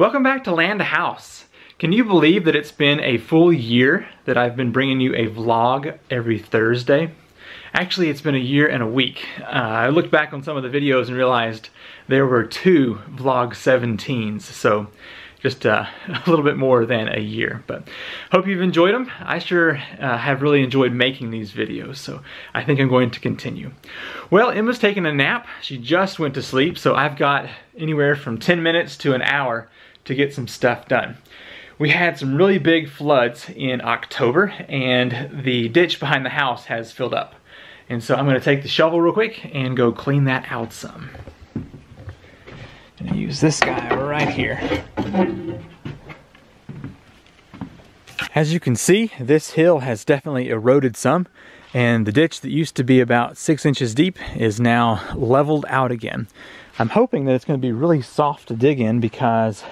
Welcome back to Land to House. Can you believe that it's been a full year that I've been bringing you a vlog every Thursday? Actually, it's been a year and a week. I looked back on some of the videos and realized there were 2 vlog 17s, so just a little bit more than a year. But hope you've enjoyed them. I sure have really enjoyed making these videos, so I think I'm going to continue. Well, Emma's taking a nap. She just went to sleep, so I've got anywhere from 10 minutes to an hour to get some stuff done. We had some really big floods in October, and the ditch behind the house has filled up. And so I'm gonna take the shovel real quick and go clean that out some. Gonna use this guy right here. As you can see, this hill has definitely eroded some, and the ditch that used to be about 6 inches deep is now leveled out again. I'm hoping that it's gonna be really soft to dig in because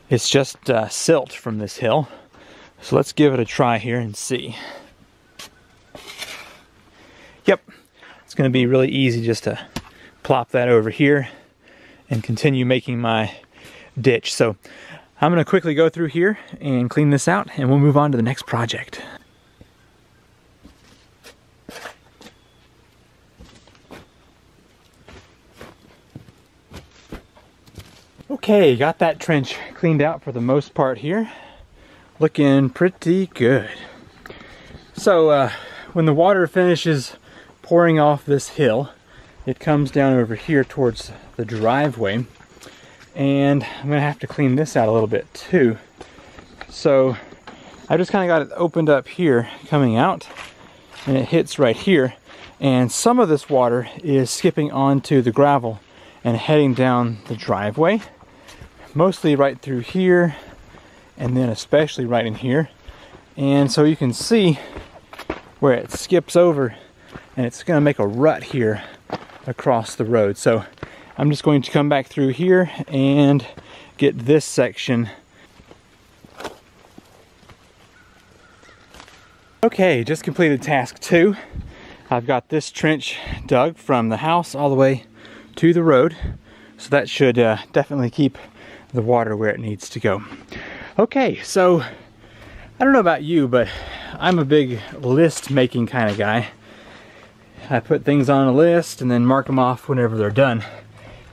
it's just silt from this hill. So let's give it a try here and see. Yep, it's gonna be really easy just to plop that over here and continue making my ditch. So I'm gonna quickly go through here and clean this out, and we'll move on to the next project. Okay, got that trench cleaned out for the most part here. Looking pretty good. So when the water finishes pouring off this hill, it comes down over here towards the driveway, and I'm gonna have to clean this out a little bit too. So I just kind of got it opened up here coming out, and it hits right here, and some of this water is skipping onto the gravel and heading down the driveway, mostly right through here, and then especially right in here. And so you can see where it skips over, and it's gonna make a rut here across the road. So I'm just going to come back through here and get this section. Okay, just completed task 2. I've got this trench dug from the house all the way to the road, so that should definitely keep the water where it needs to go. Okay, so I don't know about you, but I'm a big list making kind of guy. I put things on a list and then mark them off whenever they're done.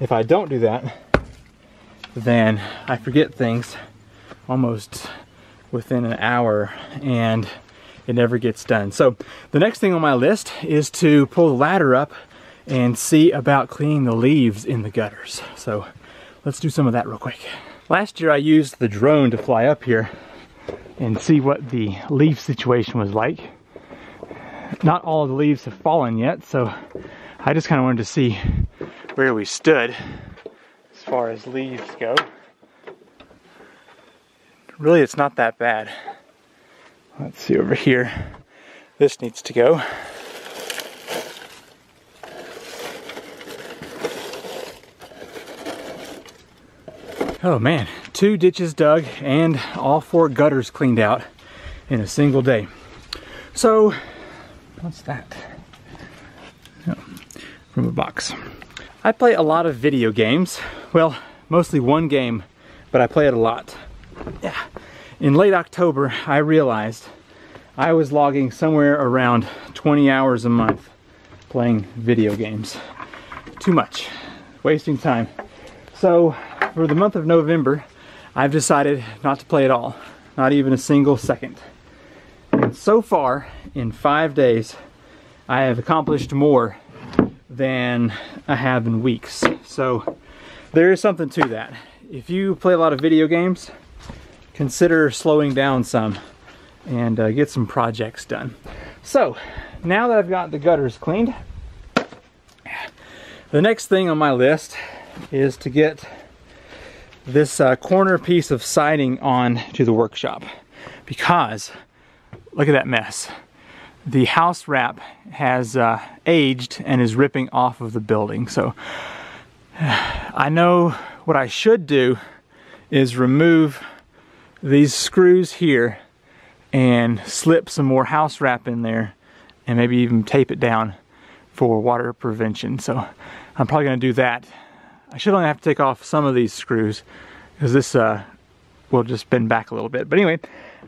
If I don't do that, then I forget things almost within an hour and it never gets done. So the next thing on my list is to pull the ladder up and see about cleaning the leaves in the gutters. So let's do some of that real quick. Last year I used the drone to fly up here and see what the leaf situation was like. Not all of the leaves have fallen yet, so I just kind of wanted to see where we stood as far as leaves go. Really, it's not that bad. Let's see over here. This needs to go. Oh man, 2 ditches dug and all 4 gutters cleaned out in a single day. So, what's that? Oh, from a box. I play a lot of video games. Well, mostly one game, but I play it a lot. Yeah. In late October, I realized I was logging somewhere around 20 hours a month playing video games. Too much. Wasting time. So, for the month of November, I've decided not to play at all. Not even a single second. And so far, in 5 days, I have accomplished more than I have in weeks. So there is something to that. If you play a lot of video games, consider slowing down some and get some projects done. So now that I've got the gutters cleaned, the next thing on my list is to get this corner piece of siding on to the workshop, because look at that mess. The house wrap has aged and is ripping off of the building. So I know what I should do is remove these screws here and slip some more house wrap in there and maybe even tape it down for water prevention. So I'm probably going to do that. I should only have to take off some of these screws because this will just bend back a little bit. But anyway,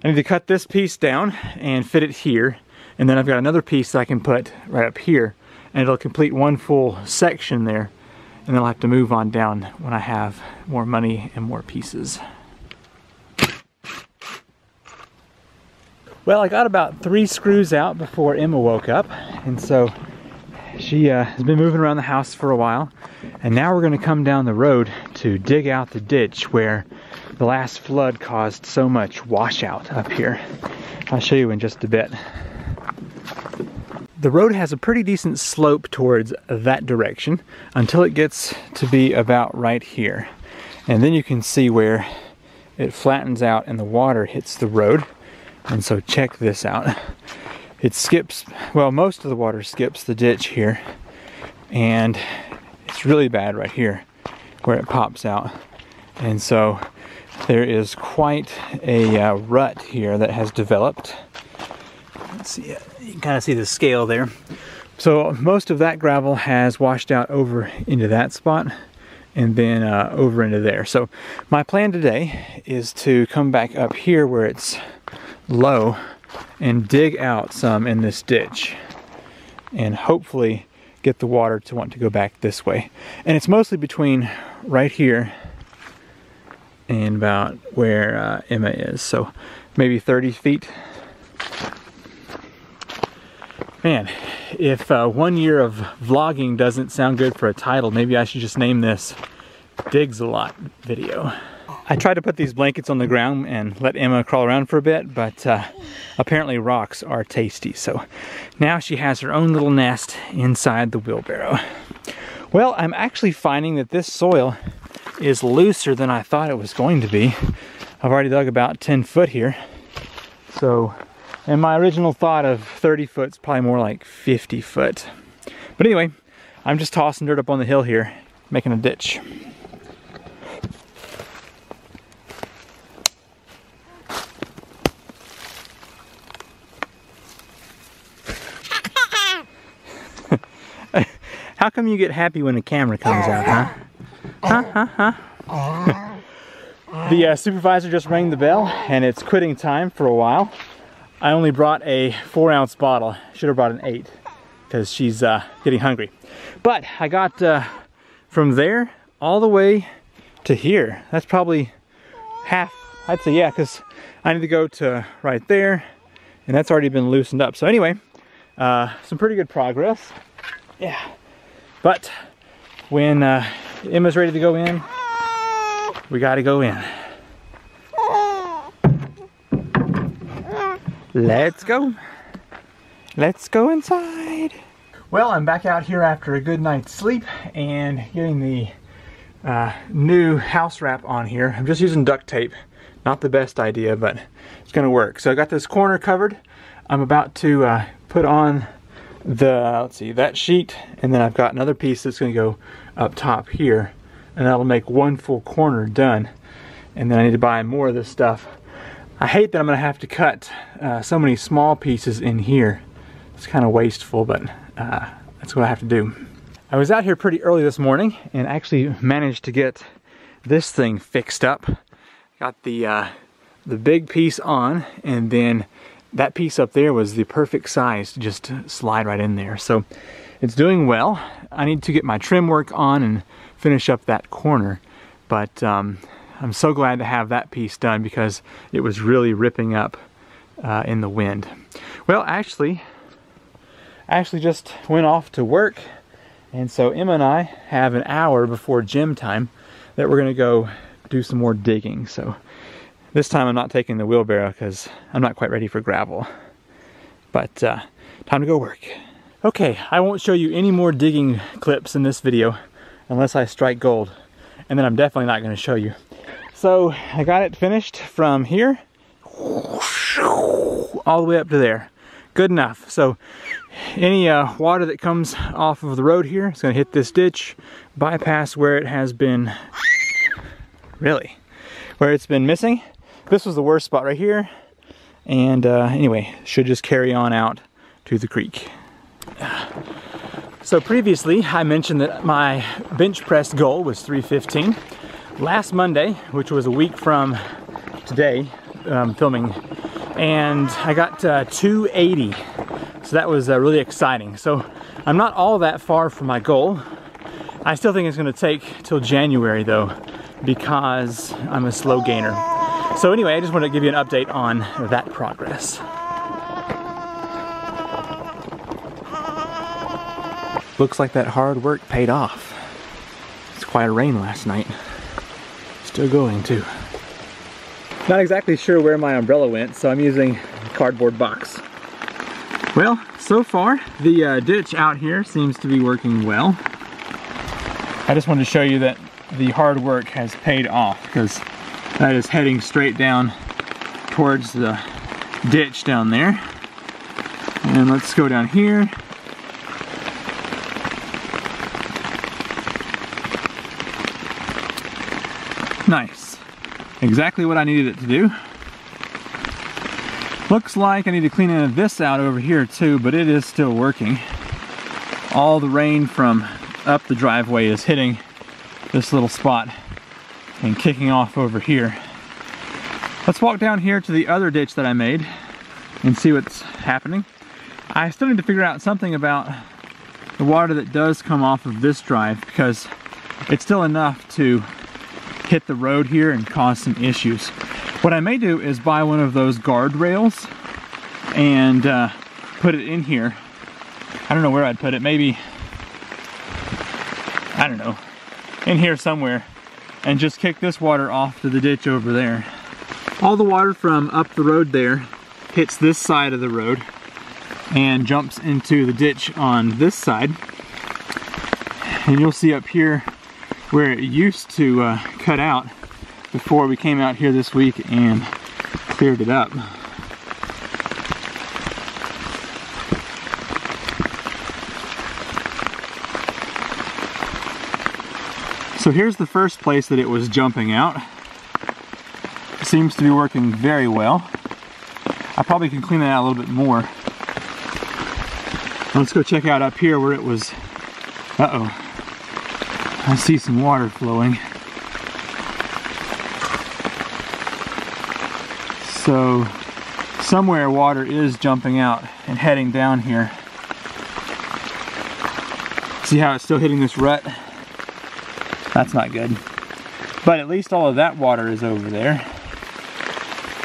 I need to cut this piece down and fit it here, and then I've got another piece that I can put right up here, and it'll complete one full section there, and then I'll have to move on down when I have more money and more pieces. Well, I got about 3 screws out before Emma woke up, and so she has been moving around the house for a while, and now we're going to come down the road to dig out the ditch where the last flood caused so much washout up here. I'll show you in just a bit. The road has a pretty decent slope towards that direction until it gets to be about right here. And then you can see where it flattens out and the water hits the road. And so check this out. It skips, well, most of the water skips the ditch here. And it's really bad right here where it pops out. And so there is quite a rut here that has developed. Let's see, you can kind of see the scale there. So most of that gravel has washed out over into that spot and then over into there. So my plan today is to come back up here where it's low and dig out some in this ditch and hopefully get the water to want to go back this way. And it's mostly between right here and about where Emma is, so maybe 30 feet. Man, if 1 year of vlogging doesn't sound good for a title, maybe I should just name this Digs a Lot video. I tried to put these blankets on the ground and let Emma crawl around for a bit, but apparently rocks are tasty, so now she has her own little nest inside the wheelbarrow. Well, I'm actually finding that this soil is looser than I thought it was going to be. I've already dug about 10 foot here, so, and my original thought of 30 foot is probably more like 50 foot. But anyway, I'm just tossing dirt up on the hill here, making a ditch. How come you get happy when the camera comes out, huh? The supervisor just rang the bell and it's quitting time for a while. I only brought a 4-ounce bottle. Should have brought an 8 because she's getting hungry. But I got from there all the way to here. That's probably half, I'd say, yeah, because I need to go to right there and that's already been loosened up. So anyway, some pretty good progress. Yeah. But when Emma's ready to go in, we gotta go in. Let's go. Let's go inside. Well, I'm back out here after a good night's sleep and getting the new house wrap on here. I'm just using duct tape. Not the best idea, but it's gonna work. So I got this corner covered. I'm about to put on the, let's see, that sheet, and then I've got another piece that's going to go up top here, and that'll make one full corner done. And then I need to buy more of this stuff. I hate that I'm going to have to cut so many small pieces in here. It's kind of wasteful, but that's what I have to do. I was out here pretty early this morning and actually managed to get this thing fixed up. Got the big piece on, and then that piece up there was the perfect size to just slide right in there. So it's doing well. I need to get my trim work on and finish up that corner. But I'm so glad to have that piece done because it was really ripping up in the wind. Well, Ashley just went off to work. And so Emma and I have an hour before gym time that we're gonna go do some more digging. So this time I'm not taking the wheelbarrow because I'm not quite ready for gravel. But time to go work. Okay, I won't show you any more digging clips in this video unless I strike gold. And then I'm definitely not going to show you. So I got it finished from here all the way up to there. Good enough. So any water that comes off of the road here is going to hit this ditch, bypass where it has been, really, where it's been missing. This was the worst spot right here, and anyway, should just carry on out to the creek. So previously I mentioned that my bench press goal was 315. last Monday, which was a week from today, filming, and I got 280. So that was really exciting. So I'm not all that far from my goal. I still think it's going to take till January though, because I'm a slow gainer. So anyway, I just wanted to give you an update on that progress. Looks like that hard work paid off. It's quite a rain last night. Still going too. Not exactly sure where my umbrella went, so I'm using a cardboard box. Well, so far the ditch out here seems to be working well. I just wanted to show you that the hard work has paid off, because that is heading straight down towards the ditch down there. And let's go down here. Nice. Exactly what I needed it to do. Looks like I need to clean this out over here too, but it is still working. All the rain from up the driveway is hitting this little spot and kicking off over here. Let's walk down here to the other ditch that I made and see what's happening. I still need to figure out something about the water that does come off of this drive, because it's still enough to hit the road here and cause some issues. What I may do is buy one of those guardrails and put it in here. I don't know where I'd put it. Maybe, I don't know, in here somewhere, and just kick this water off to the ditch over there. All the water from up the road there hits this side of the road and jumps into the ditch on this side. And you'll see up here where it used to cut out before we came out here this week and cleared it up. So here's the first place that it was jumping out. It seems to be working very well. I probably can clean that out a little bit more. Let's go check out up here where it was. Uh-oh. I see some water flowing. So somewhere water is jumping out and heading down here. See how it's still hitting this rut? That's not good. But at least all of that water is over there.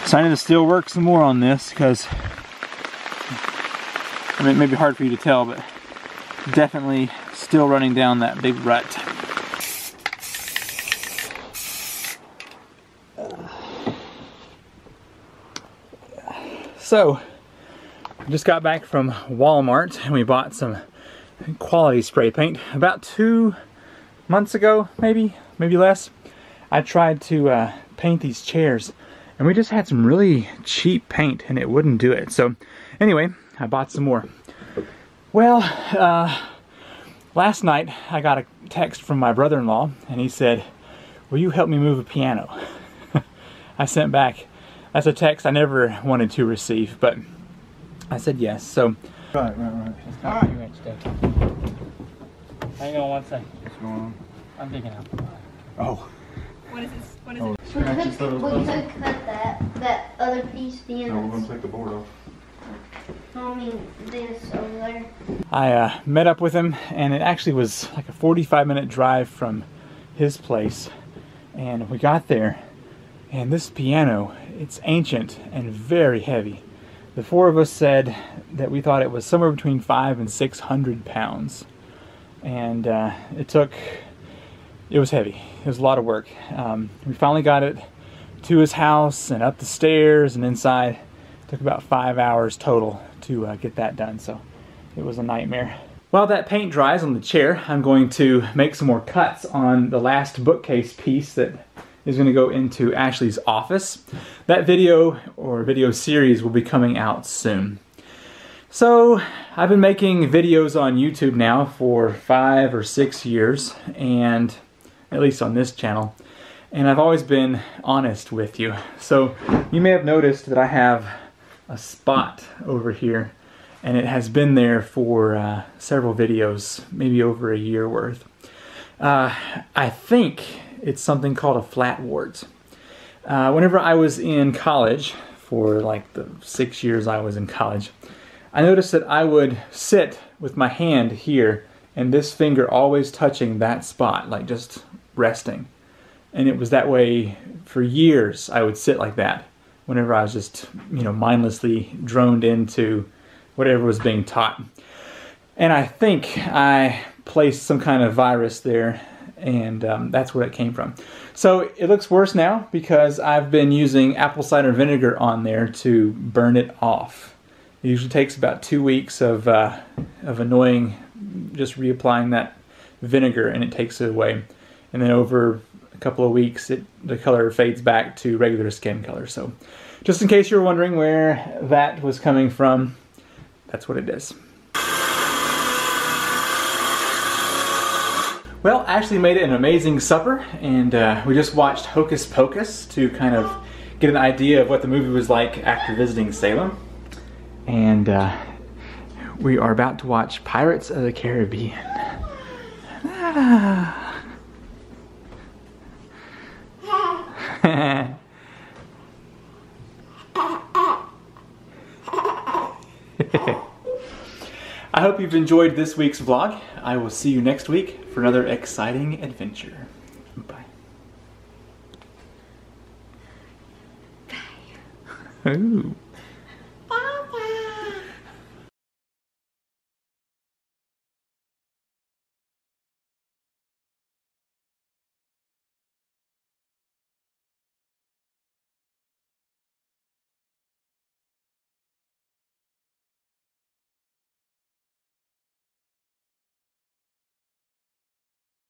So I need to still work some more on this, because I mean, it may be hard for you to tell, but definitely still running down that big rut. So, I just got back from Walmart and we bought some quality spray paint. About 2 months ago, maybe less, I tried to paint these chairs, and we just had some really cheap paint and it wouldn't do it. So anyway, I bought some more. Well, last night I got a text from my brother-in-law and he said, "Will you help me move a piano?" I sent back, that's a text I never wanted to receive, but I said yes. So right. It's not too much today. Hang on one second. What's going on? I'm digging out. Oh. What is this? What is it? We took that other piece, the end. No, we're gonna take the board off. I mean, this over there. I met up with him, and it actually was like a 45-minute drive from his place, and we got there, and this piano, it's ancient and very heavy. The four of us said that we thought it was somewhere between 500 and 600 pounds, and it was heavy. It was a lot of work. We finally got it to his house and up the stairs and inside. It took about 5 hours total to get that done, so it was a nightmare. While that paint dries on the chair, I'm going to make some more cuts on the last bookcase piece that is going to go into Ashley's office. That video or video series will be coming out soon. So I've been making videos on YouTube now for 5 or 6 years, and at least on this channel, and I've always been honest with you. So you may have noticed that I have a spot over here, and it has been there for several videos, maybe over a year worth. I think It's something called a flatwort. Whenever I was in college, for like the 6 years I was in college, I noticed that I would sit with my hand here and this finger always touching that spot, like just resting. And it was that way for years. I would sit like that whenever I was just, mindlessly droned into whatever was being taught. And I think I placed some kind of virus there, and that's where it came from. So it looks worse now because I've been using apple cider vinegar on there to burn it off. It usually takes about 2 weeks of annoying, just reapplying that vinegar, and it takes it away. And then over a couple of weeks, the color fades back to regular skin color. So just in case you're wondering where that was coming from, that's what it is. Well, Ashley made an amazing supper, and we just watched Hocus Pocus to kind of get an idea of what the movie was like after visiting Salem. And we are about to watch Pirates of the Caribbean. I hope you've enjoyed this week's vlog. I will see you next week for another exciting adventure. Bye. Bye. Ooh.